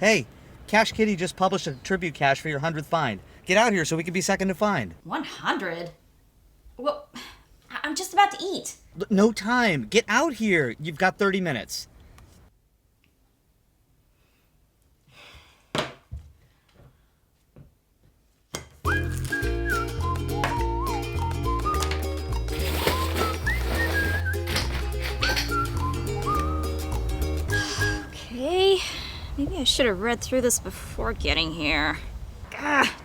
Hey, Cache Kitty just published a tribute cache for your 100th find. Get out here so we can be second to find. 100? Well, I'm just about to eat. No time. Get out here. You've got 30 minutes. Okay, maybe I should have read through this before getting here.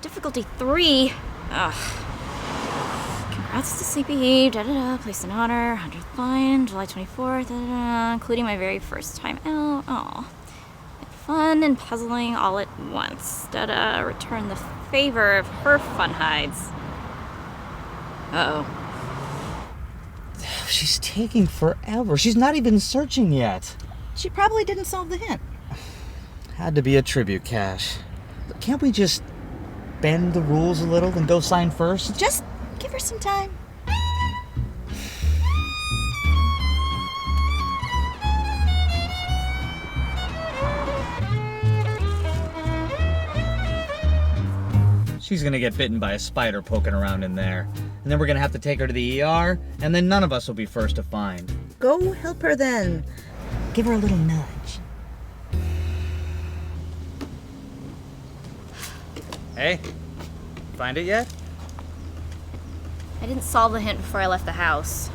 Difficulty 3. Congrats to Sleepyheave, placed an honor, 100th find, July 24th, including my very first time out. Fun and puzzling all at once. Return the favor of her fun hides. She's taking forever. She's not even searching yet. She probably didn't solve the hint. Had to be a tribute cache. Can't we just bend the rules a little and go sign first? Just give her some time. She's gonna get bitten by a spider poking around in there. And then we're gonna have to take her to the ER, and then none of us will be first to find. Go help her then. Give her a little nudge. Hey, find it yet? I didn't solve the hint before I left the house.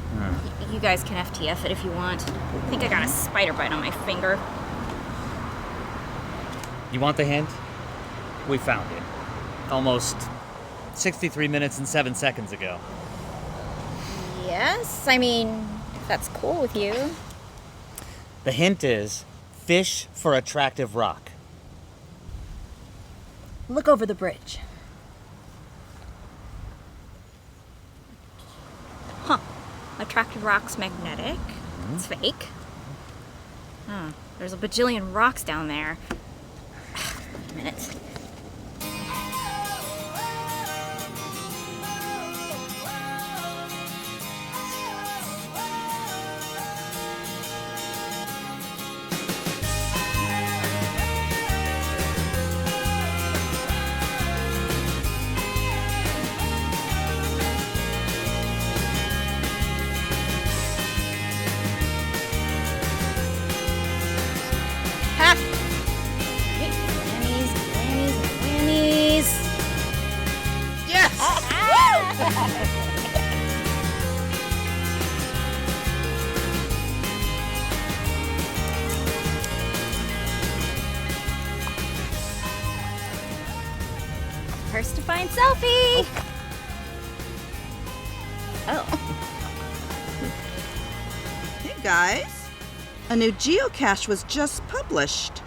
You guys can FTF it if you want. I think I got a spider bite on my finger. You want the hint? We found it. Almost 63 minutes and 7 seconds ago. Yes, I mean, if that's cool with you. The hint is fish for attractive rock. Look over the bridge. Huh. Attractive rock's magnetic. It's fake. There's a bajillion rocks down there. Wait a minute. First to find selfie! Hey guys, a new geocache was just published.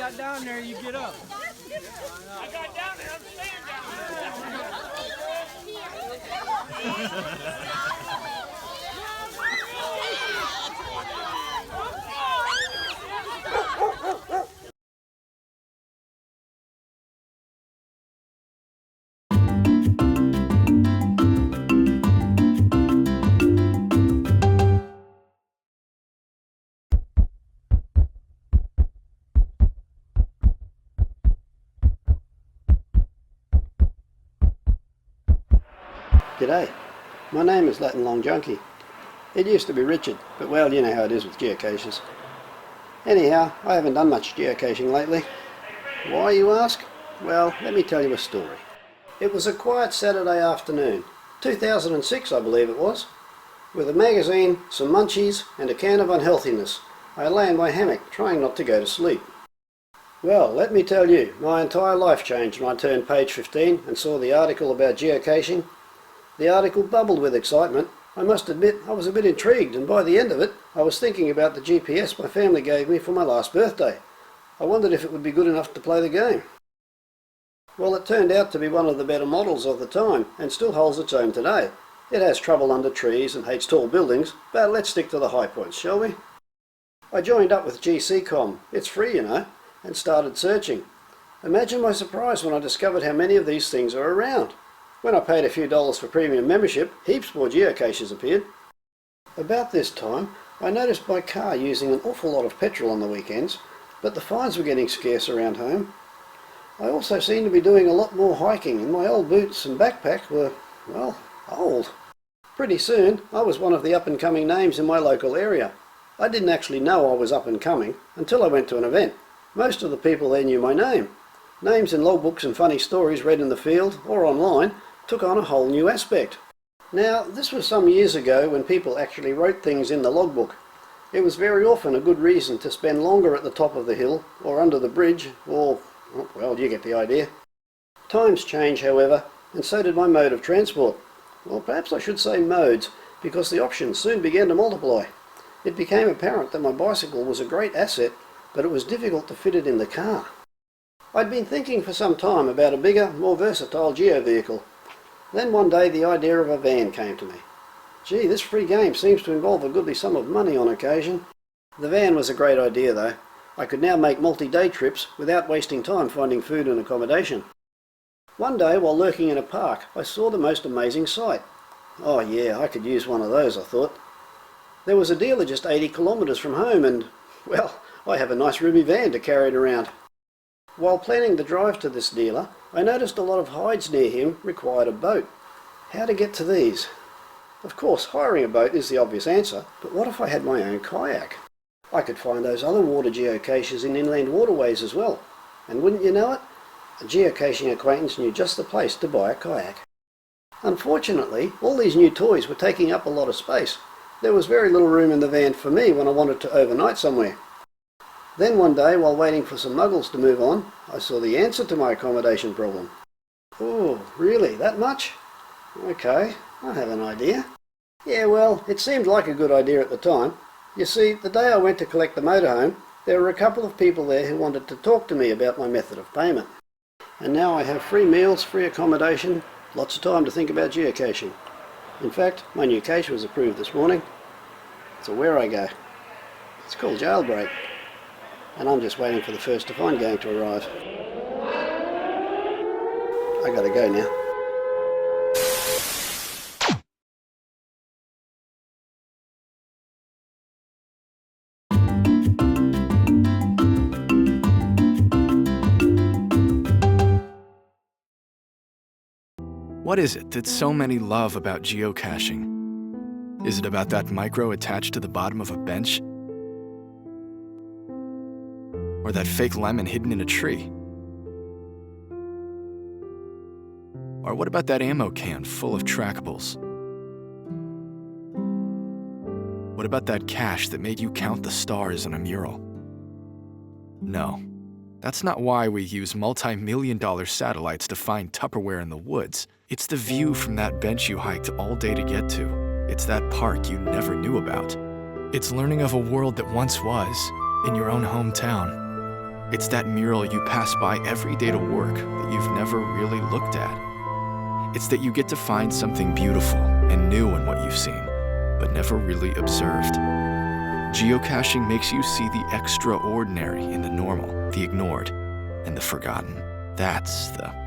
got down there, you get up. I got down there, I'm staying down G'day, my name is Latin Long Junkie. It used to be Richard, but well, you know how it is with geocaches. Anyhow, I haven't done much geocaching lately. Why, you ask? Well, let me tell you a story. It was a quiet Saturday afternoon, 2006 I believe it was. With a magazine, some munchies and a can of unhealthiness, I lay in my hammock trying not to go to sleep. Well, let me tell you, my entire life changed when I turned page 15 and saw the article about geocaching. The article bubbled with excitement. I must admit I was a bit intrigued, and by the end of it I was thinking about the GPS my family gave me for my last birthday. I wondered if it would be good enough to play the game. Well, it turned out to be one of the better models of the time and still holds its own today. It has trouble under trees and hates tall buildings, but let's stick to the high points, shall we? I joined up with GCCom, it's free you know, and started searching. Imagine my surprise when I discovered how many of these things are around. When I paid a few dollars for premium membership, heaps more geocaches appeared. About this time, I noticed my car using an awful lot of petrol on the weekends, but the finds were getting scarce around home. I also seemed to be doing a lot more hiking, and my old boots and backpack were, well, old. Pretty soon, I was one of the up-and-coming names in my local area. I didn't actually know I was up-and-coming until I went to an event. Most of the people there knew my name. Names in logbooks and funny stories read in the field or online took on a whole new aspect. Now, this was some years ago when people actually wrote things in the logbook. It was very often a good reason to spend longer at the top of the hill or under the bridge or, well, you get the idea. Times change, however, and so did my mode of transport. Well, perhaps I should say modes, because the options soon began to multiply. It became apparent that my bicycle was a great asset, but it was difficult to fit it in the car. I'd been thinking for some time about a bigger, more versatile geo vehicle. Then one day the idea of a van came to me. Gee, this free game seems to involve a goodly sum of money on occasion. The van was a great idea though. I could now make multi-day trips without wasting time finding food and accommodation. One day while lurking in a park, I saw the most amazing sight. Oh yeah, I could use one of those, I thought. There was a dealer just 80 kilometres from home and, well, I have a nice roomy van to carry it around. While planning the drive to this dealer, I noticed a lot of hides near him required a boat. How to get to these? Of course, hiring a boat is the obvious answer, but what if I had my own kayak? I could find those other water geocaches in inland waterways as well. And wouldn't you know it? A geocaching acquaintance knew just the place to buy a kayak. Unfortunately, all these new toys were taking up a lot of space. There was very little room in the van for me when I wanted to overnight somewhere. Then one day, while waiting for some muggles to move on, I saw the answer to my accommodation problem. Oh, really? That much? Okay, I have an idea. Yeah, well, it seemed like a good idea at the time. You see, the day I went to collect the motorhome, there were a couple of people there who wanted to talk to me about my method of payment. And now I have free meals, free accommodation, lots of time to think about geocaching. In fact, my new cache was approved this morning. So where I go? It's called Jailbreak. And I'm just waiting for the first to find gang to arrive. I gotta go now. What is it that so many love about geocaching? Is it about that micro attached to the bottom of a bench? Or that fake lemon hidden in a tree? Or what about that ammo can full of trackables? What about that cache that made you count the stars on a mural? No, that's not why we use multi-million-dollar satellites to find Tupperware in the woods. It's the view from that bench you hiked all day to get to. It's that park you never knew about. It's learning of a world that once was in your own hometown. It's that mural you pass by every day to work that you've never really looked at. It's that you get to find something beautiful and new in what you've seen, but never really observed. Geocaching makes you see the extraordinary in the normal, the ignored, and the forgotten. That's the...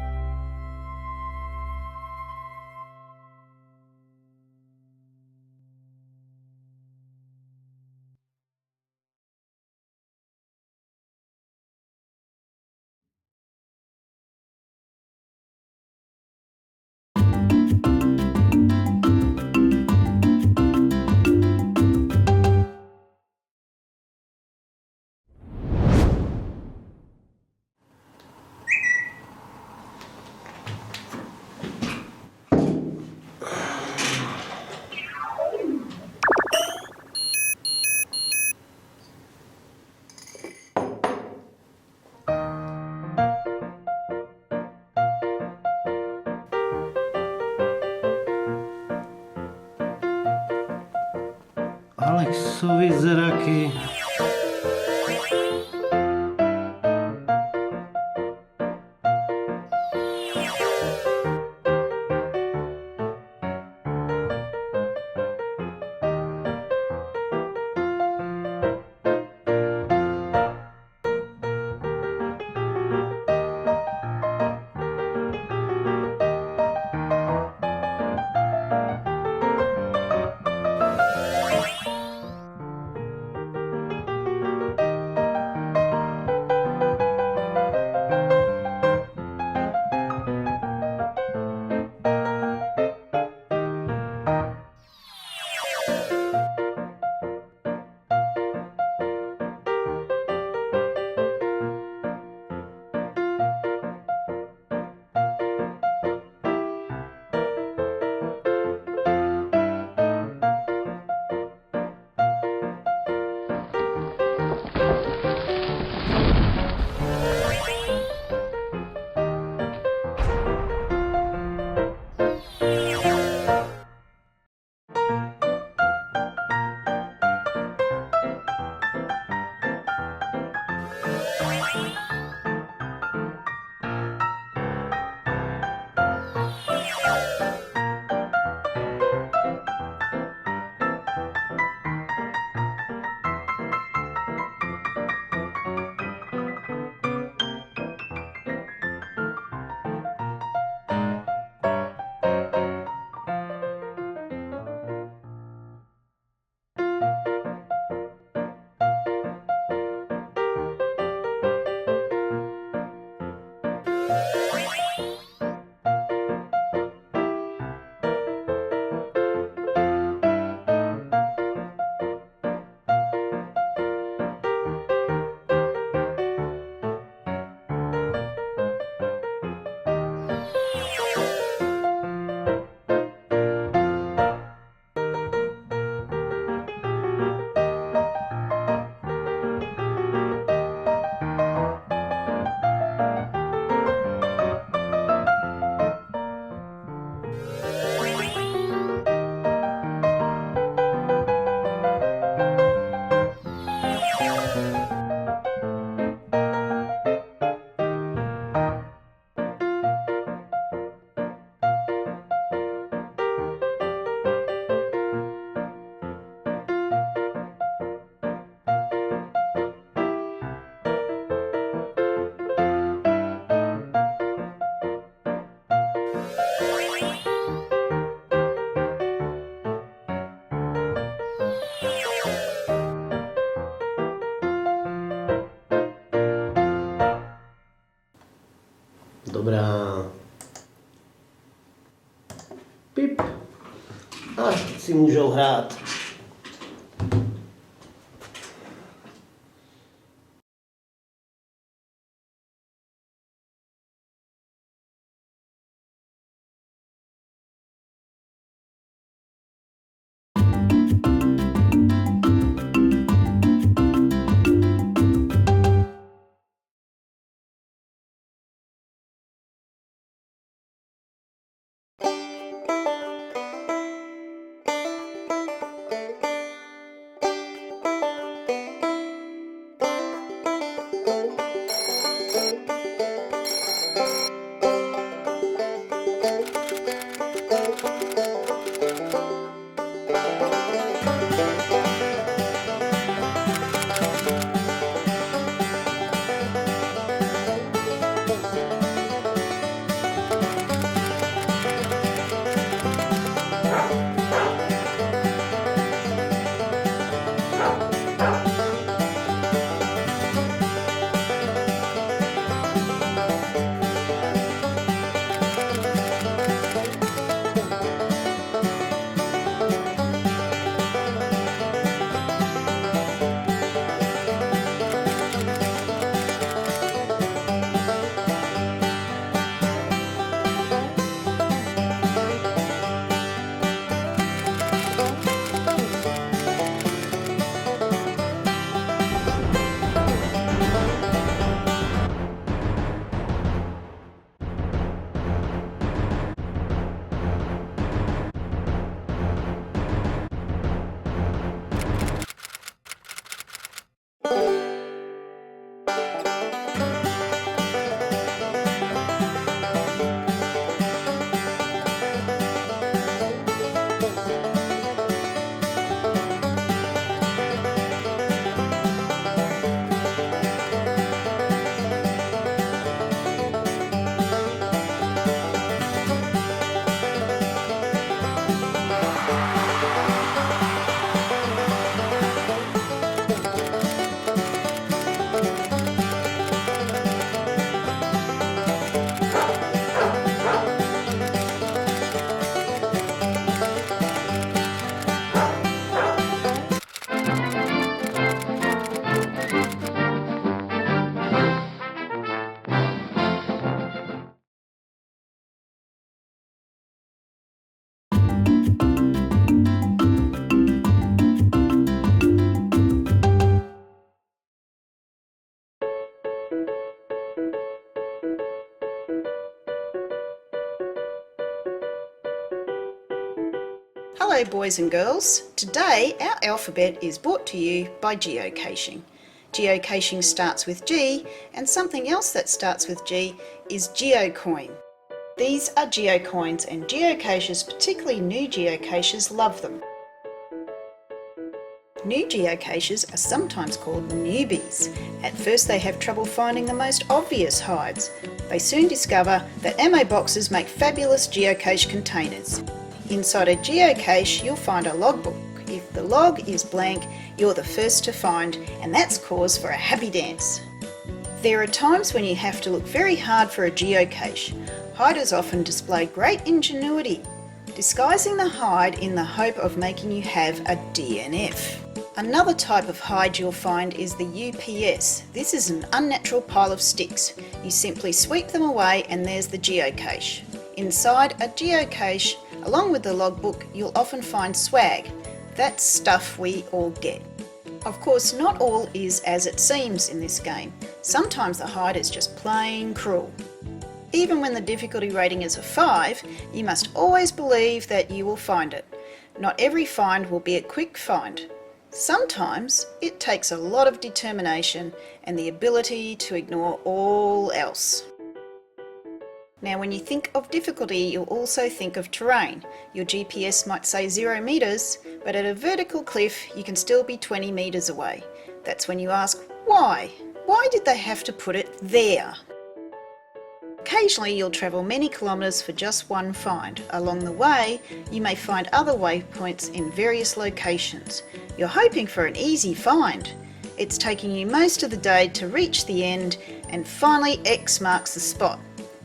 Alexovi zraky. Dobrá. Pip. A teď si můžou hrát. Hello boys and girls. Today our alphabet is brought to you by geocaching. Geocaching starts with G, and something else that starts with G is geocoin. These are geocoins, and geocachers, particularly new geocachers, love them. New geocachers are sometimes called newbies. At first they have trouble finding the most obvious hides. They soon discover that ammo boxes make fabulous geocache containers. Inside a geocache you'll find a logbook. If the log is blank, you're the first to find, and that's cause for a happy dance. There are times when you have to look very hard for a geocache. Hiders often display great ingenuity, disguising the hide in the hope of making you have a DNF. Another type of hide you'll find is the UPS. This is an unnatural pile of sticks. You simply sweep them away and there's the geocache. Inside a geocache, along with the logbook, you'll often find swag. That's stuff we all get. Of course, not all is as it seems in this game. Sometimes the hide is just plain cruel. Even when the difficulty rating is a 5, you must always believe that you will find it. Not every find will be a quick find. Sometimes it takes a lot of determination and the ability to ignore all else. Now when you think of difficulty, you'll also think of terrain. Your GPS might say 0 meters, but at a vertical cliff you can still be 20 meters away. That's when you ask, why? Why did they have to put it there? Occasionally you'll travel many kilometres for just one find. Along the way, you may find other waypoints in various locations. You're hoping for an easy find. It's taking you most of the day to reach the end, and finally X marks the spot.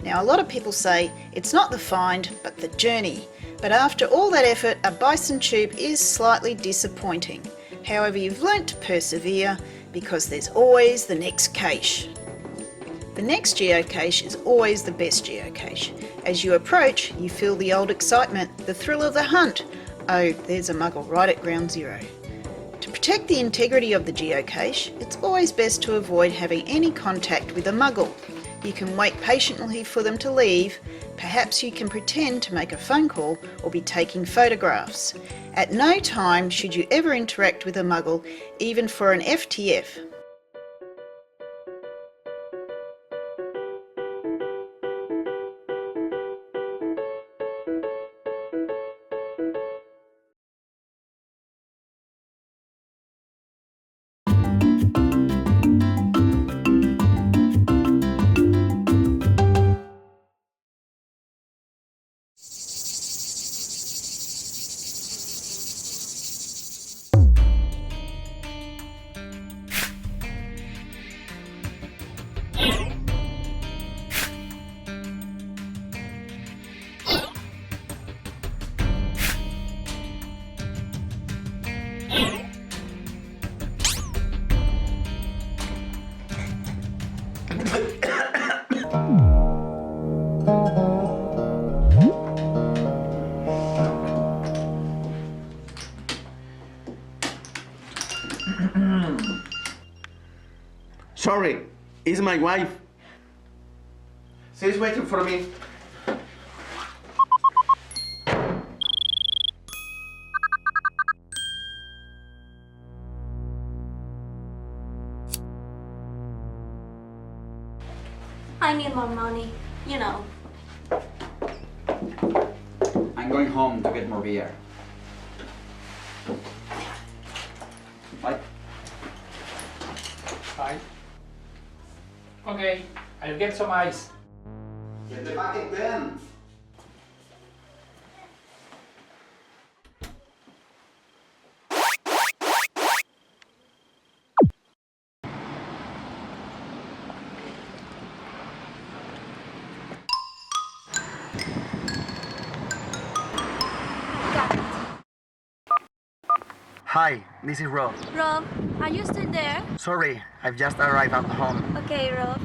Now a lot of people say it's not the find but the journey, but after all that effort a bison tube is slightly disappointing. However, you've learnt to persevere because there's always the next cache. The next geocache is always the best geocache. As you approach, you feel the old excitement, the thrill of the hunt. Oh, there's a muggle right at ground zero. To protect the integrity of the geocache, it's always best to avoid having any contact with a muggle. You can wait patiently for them to leave. Perhaps you can pretend to make a phone call or be taking photographs. At no time should you ever interact with a muggle, even for an FTF. Sorry, it's my wife. She's waiting for me. I need more money, you know. I'm going home to get more beer. Bye. Bye. Okay, I'll get some ice. Get the bucket then. Hi, this is Rob. Rob, are you still there? Sorry, I've just arrived at home. Okay, Rob.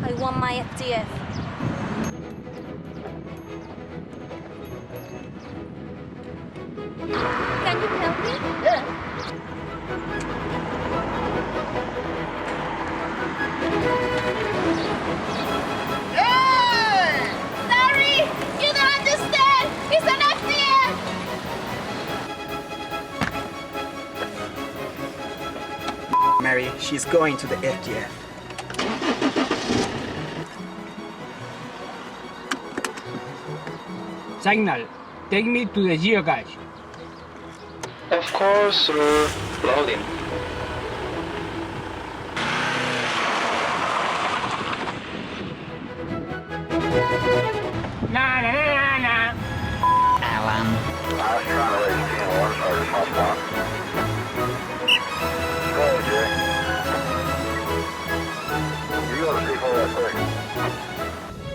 I want my FTF. Can you help me? Yeah. Sorry! You don't understand! It's an worry, she's going to the FTF. Signal, take me to the geocache. Of course, sir. Loading. Na na na na na. Alan. I was trying to raise 10 one started my spot. Go ahead, Jerry. You go to see for that quick.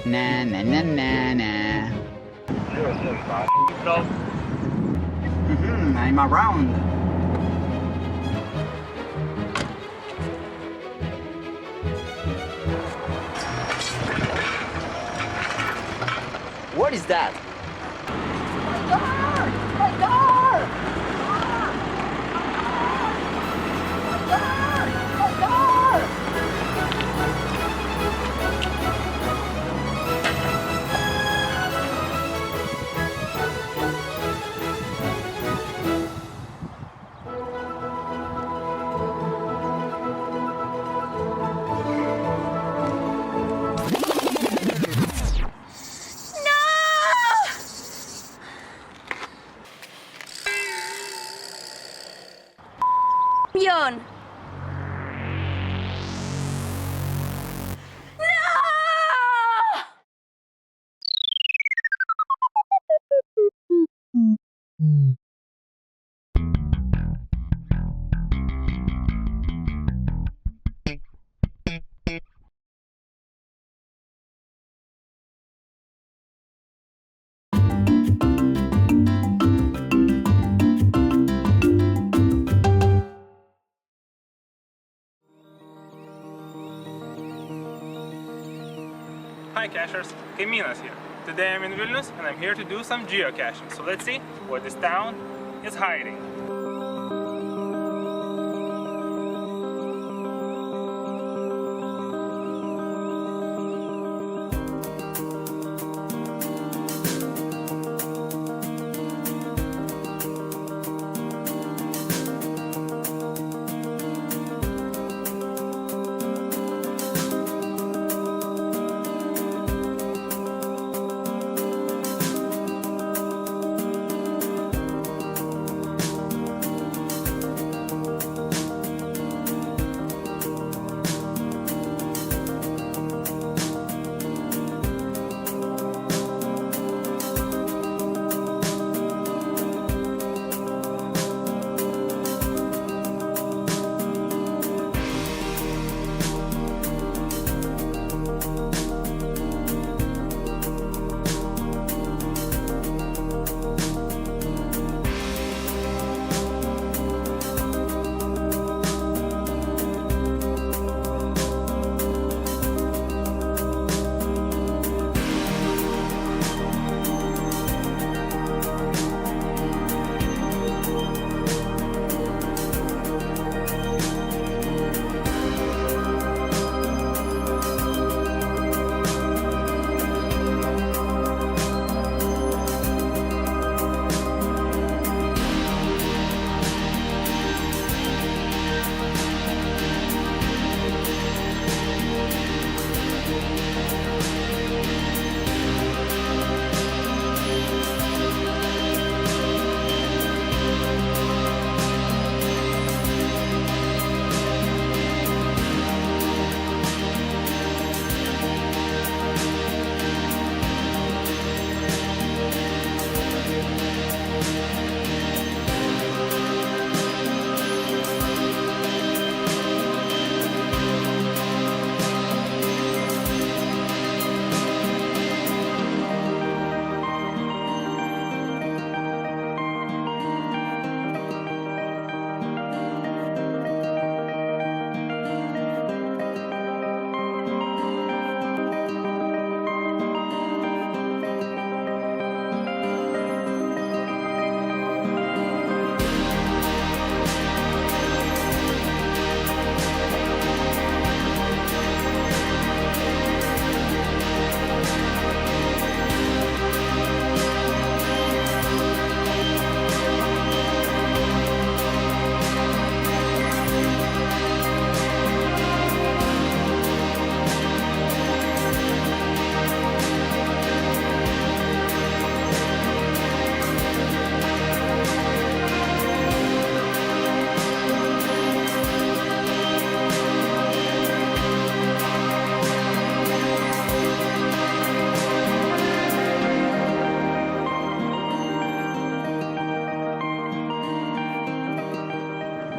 Na na na na na. 065. Bro. I'm around. What is that? Yun! Hi cachers, Kaminas here. Today I'm in Vilnius and I'm here to do some geocaching. So let's see what this town is hiding.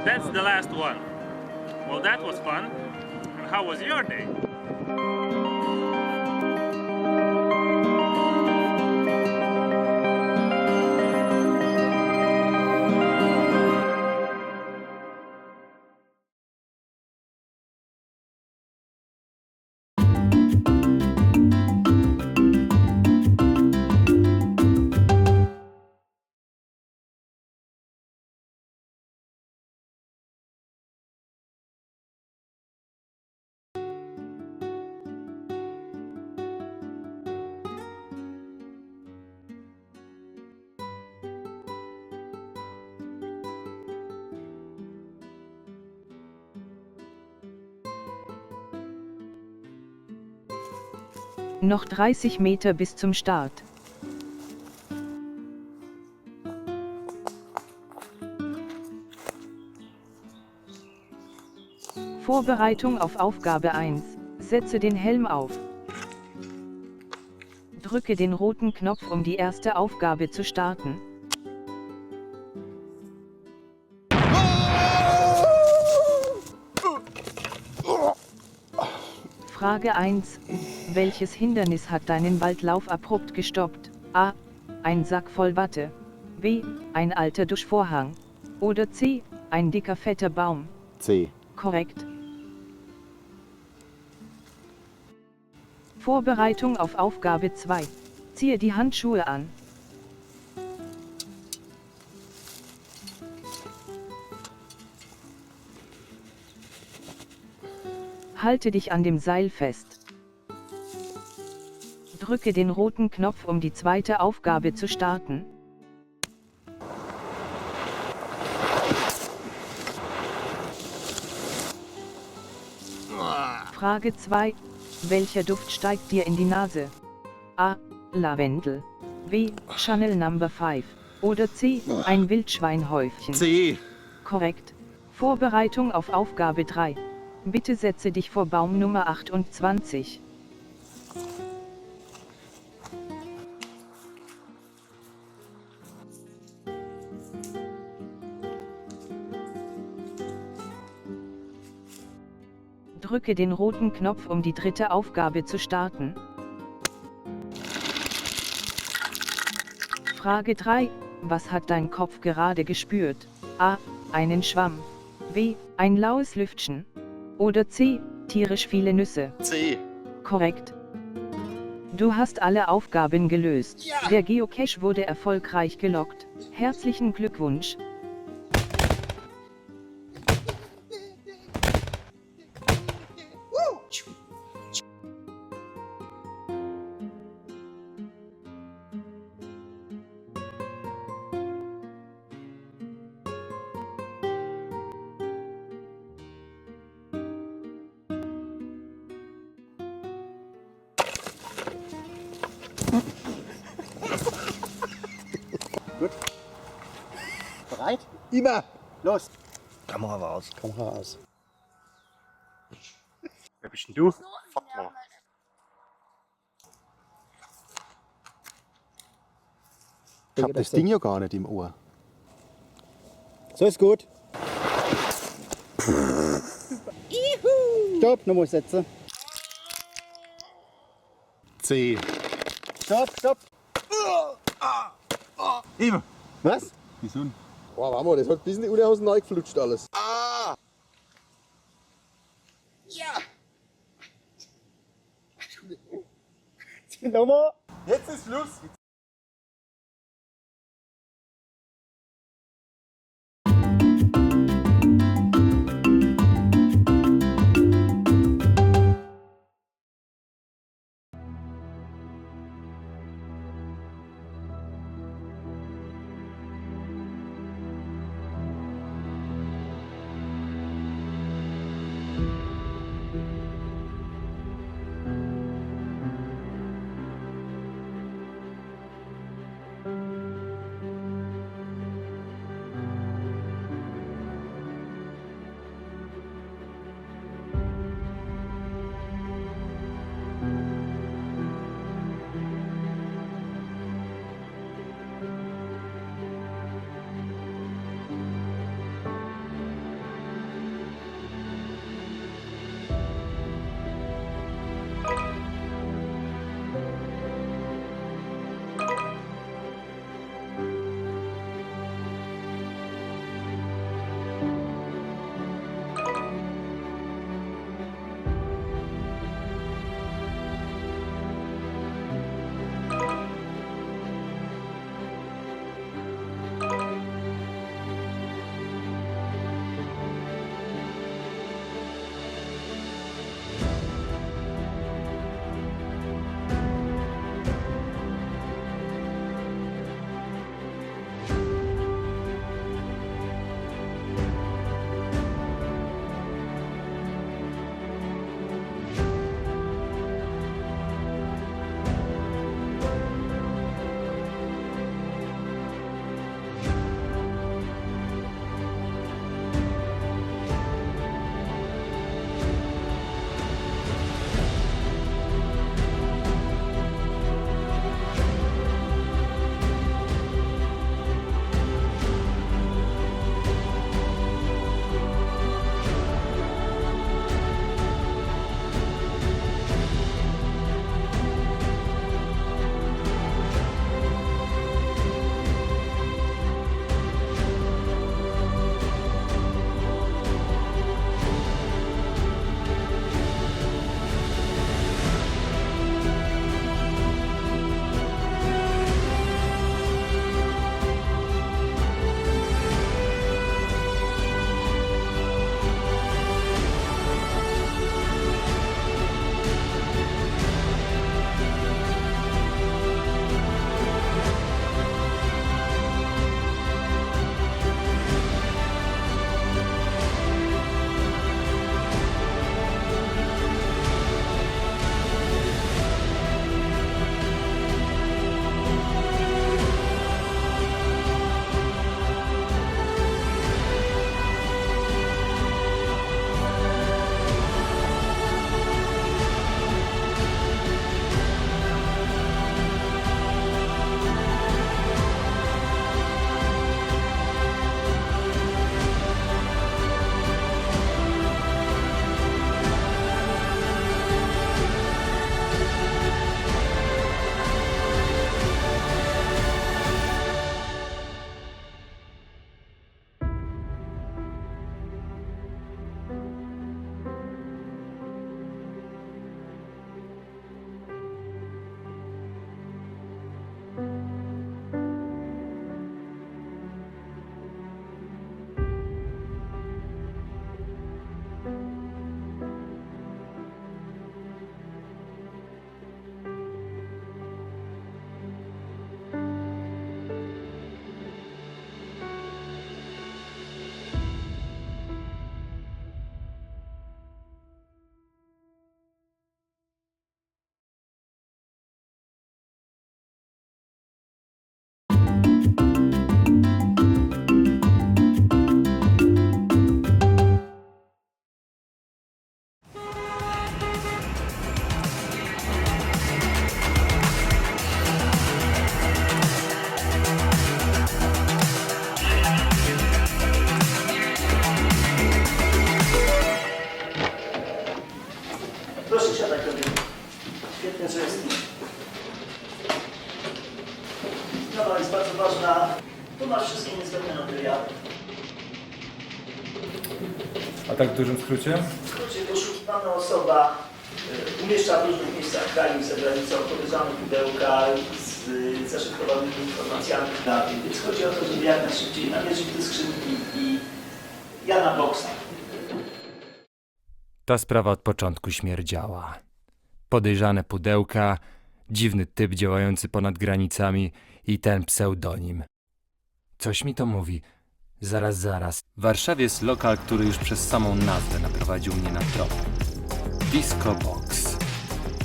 That's the last one. Well, that was fun. And how was your day? Noch 30 Meter bis zum Start. Vorbereitung auf Aufgabe 1. Setze den Helm auf. Drücke den roten Knopf, um die erste Aufgabe zu starten. Frage 1. Welches Hindernis hat deinen Waldlauf abrupt gestoppt? A. Ein Sack voll Watte. B. Ein alter Duschvorhang. Oder C. Ein dicker fetter Baum. C. Korrekt. Vorbereitung auf Aufgabe 2. Ziehe die Handschuhe an. Halte dich an dem Seil fest. Drücke den roten Knopf, um die zweite Aufgabe zu starten. Frage 2. Welcher Duft steigt dir in die Nase? A. Lavendel. B. Chanel No. 5. Oder C. Ein Wildschweinhäufchen. C. Korrekt. Vorbereitung auf Aufgabe 3. Bitte setze dich vor Baum Nummer 28. Drücke den roten Knopf, um die dritte Aufgabe zu starten. Frage 3. Was hat dein Kopf gerade gespürt? A. Einen Schwamm. B. Ein laues Lüftchen. Oder C. Tierisch viele Nüsse. C. Korrekt. Du hast alle Aufgaben gelöst. Ja. Der Geocache wurde erfolgreich gelockt. Herzlichen Glückwunsch. Gut. Bereit? Immer. Los. Kamera war aus. Kamera aus. Wer bist denn du? Fatma. Ich hab das Ding ja gar nicht im Ohr. So ist gut. Stopp, nochmal setzen. C. Stopp, stopp. Immer. Was? Gesund. Boah, warte mal, das hat bis in die Unterhosen reingeflutscht alles. Ah! Ja! Nochmal. Jetzt ist Schluss. można. Tu masz wszystkie niezbędne materiały. A tak w dużym skrócie? W skrócie poszukiwana osoba umieszcza w różnych miejscach kraju i za granicą podejrzane pudełka z zaszyfrowanymi informacjami na tym. Więc chodzi o to, żeby jak najszybciej namierzyć te skrzynki i Jana Boksa. Ta sprawa od początku śmierdziała. Podejrzane pudełka, dziwny typ działający ponad granicami i ten pseudonim. Coś mi to mówi. Zaraz. W Warszawie jest lokal, który już przez samą nazwę naprowadził mnie na trop. Disco Box.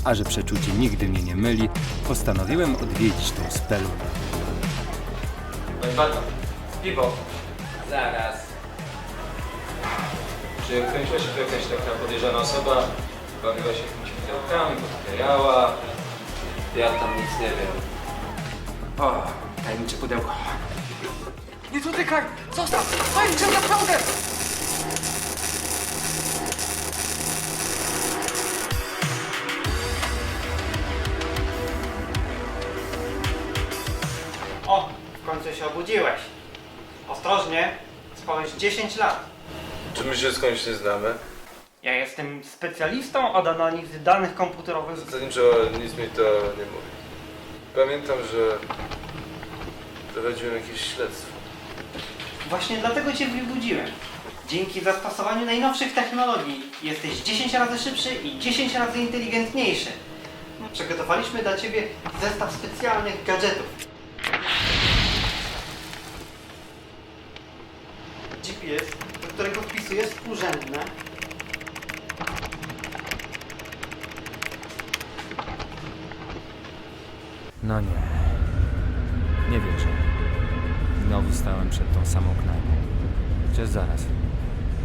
A że przeczucie nigdy mnie nie myli, postanowiłem odwiedzić tą spelunę. No i bardzo. Piwo. Zaraz. Czy kręciła się tu jakaś taka podejrzana osoba? Bawiła się jakimiś pudełkami, podbierała? Ja tam nic nie wiem. O, tajemnicze pudełko. Nie dotykaj! Zostaw! Oj, czym naprawdę! O, w końcu się obudziłeś. Ostrożnie, spałeś 10 lat. Czy my się skądś nie znamy? Ja jestem specjalistą od analizy danych komputerowych. Zasadniczo nic mi to nie mówi. Pamiętam, że prowadziłem jakieś śledztwo. Właśnie dlatego cię wybudziłem. Dzięki zastosowaniu najnowszych technologii jesteś 10 razy szybszy i 10 razy inteligentniejszy. Przygotowaliśmy dla ciebie zestaw specjalnych gadżetów. GPS, do którego wpisu jest współrzędne. No nie. Nie wierzę. Znowu stałem przed tą samą knajpą. Chociaż zaraz.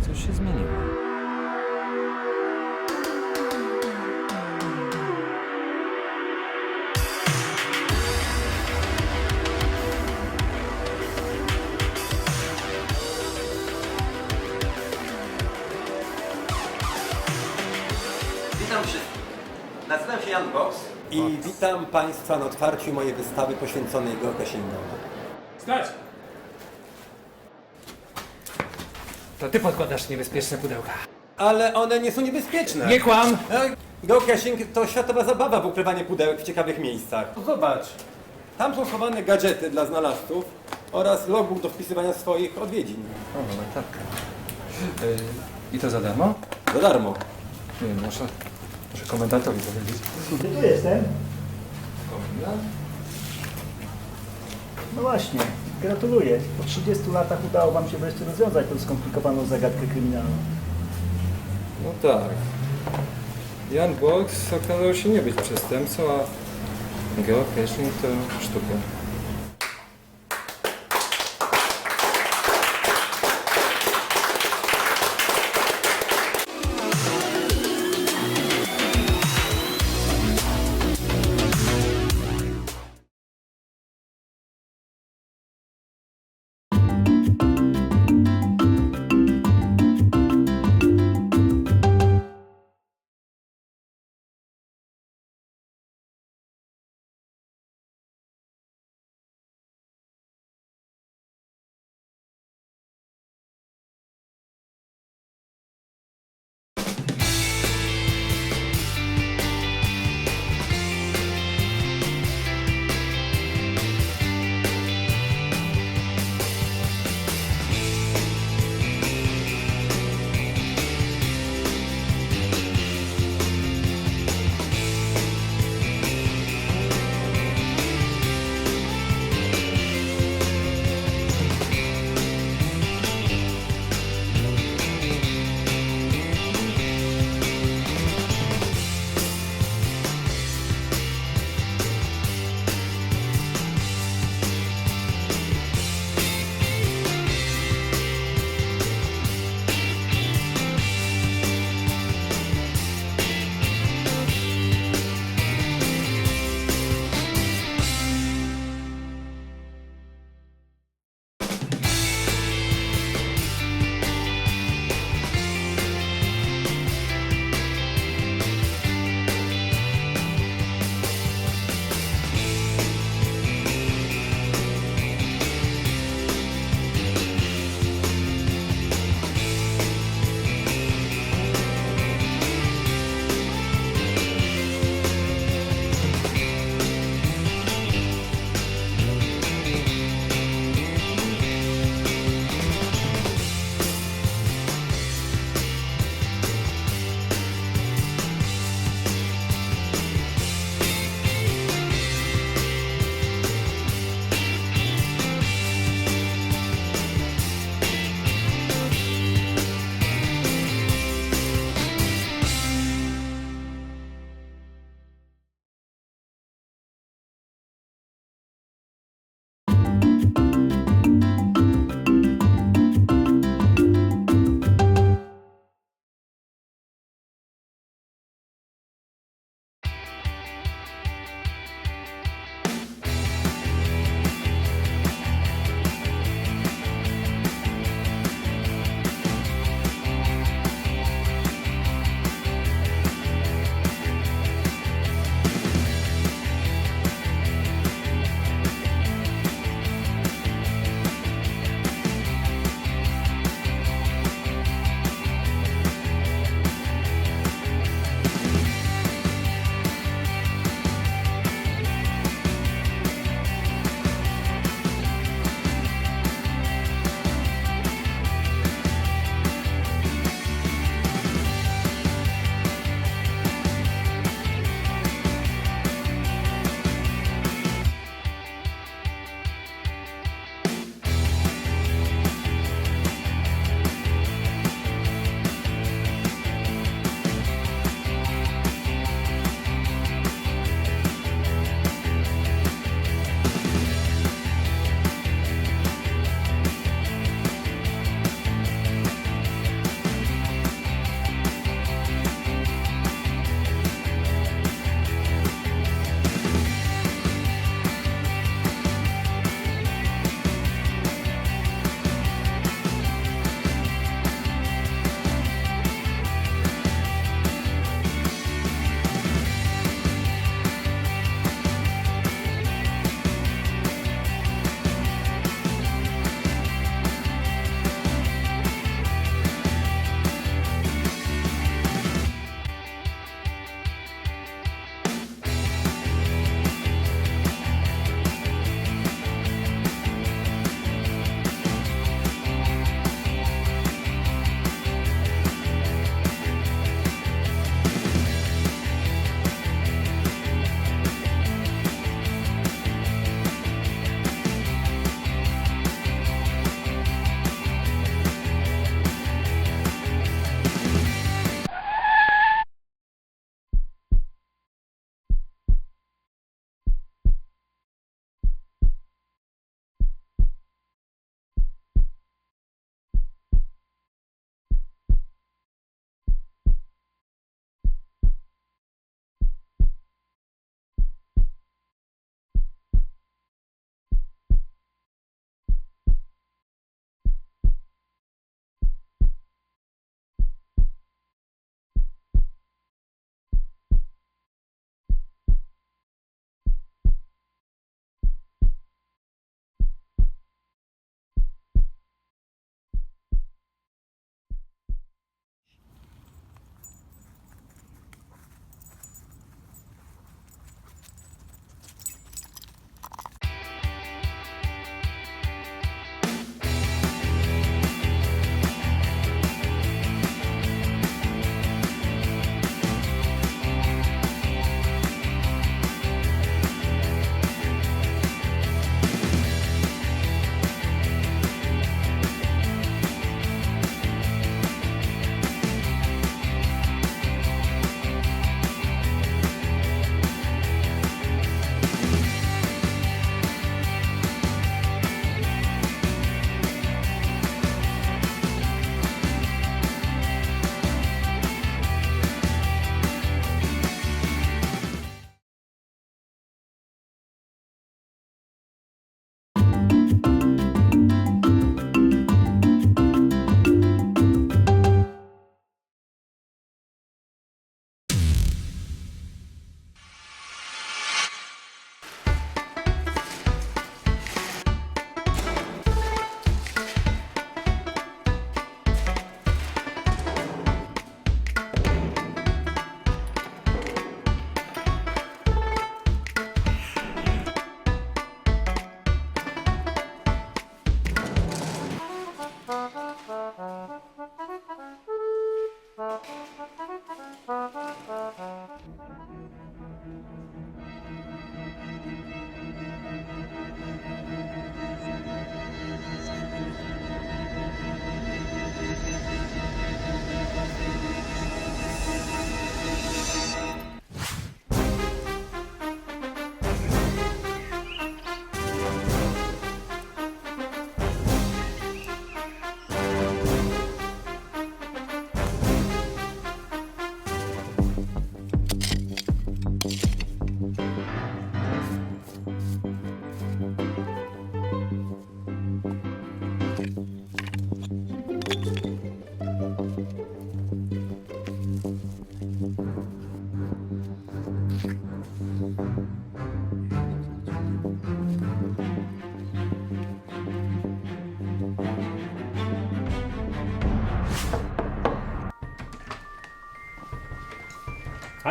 Coś się zmieniło. Witam wszystkich. Nazywam się Jan Box. I witam Państwa na otwarciu mojej wystawy poświęconej geocachingowi. Stać! To ty podkładasz niebezpieczne pudełka. Ale one nie są niebezpieczne. Nie kłam! Geocaching to światowa zabawa w ukrywanie pudełek w ciekawych miejscach. Zobacz, tam są schowane gadżety dla znalazców oraz logbook do wpisywania swoich odwiedzin. O, no tak. I to za darmo? Za darmo. Nie wiem, muszę komendatorowi powiedzieć. Tu jestem. Komendant? No właśnie, gratuluję. Po 30 latach udało wam się wreszcie rozwiązać tę skomplikowaną zagadkę kryminalną. No tak. Jan Box okazał się nie być przestępcą, a geocaching to sztuka.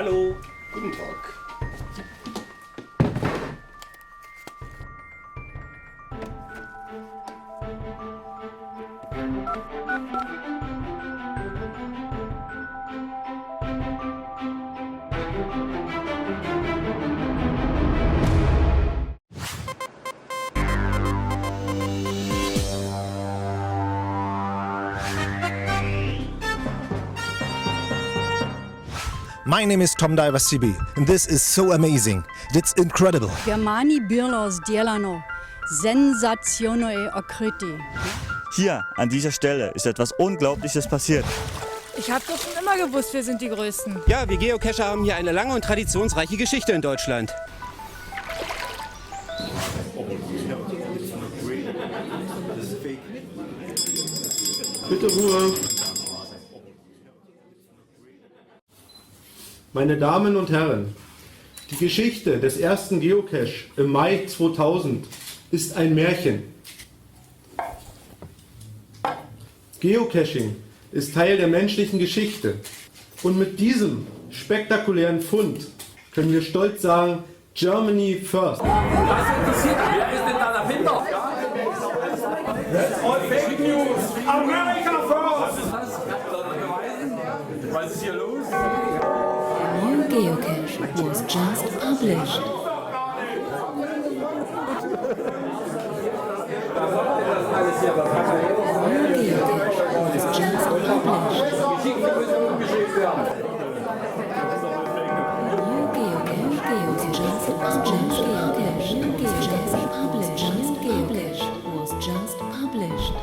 Hallo. Guten Tag. My name is Tom Diver CB, and this is so amazing. It's incredible. Germani Birlos Dielano, Sensazione okriti. Hier, an dieser Stelle, ist etwas Unglaubliches passiert. Ich habe doch schon immer gewusst, wir sind die Größten. Ja, wir Geocacher haben hier eine lange und traditionsreiche Geschichte in Deutschland. Bitte Ruhe. Meine Damen und Herren, die Geschichte des ersten Geocache im Mai 2000 ist ein Märchen. Geocaching ist Teil der menschlichen Geschichte und mit diesem spektakulären Fund können wir stolz sagen, Germany first. Was interessiert mich? Wer ist denn da dahinter? That's all fake news! America first! Was ist hier los? New Geocache was just published. New Geocache was just published. New Geocache just published. Was just published.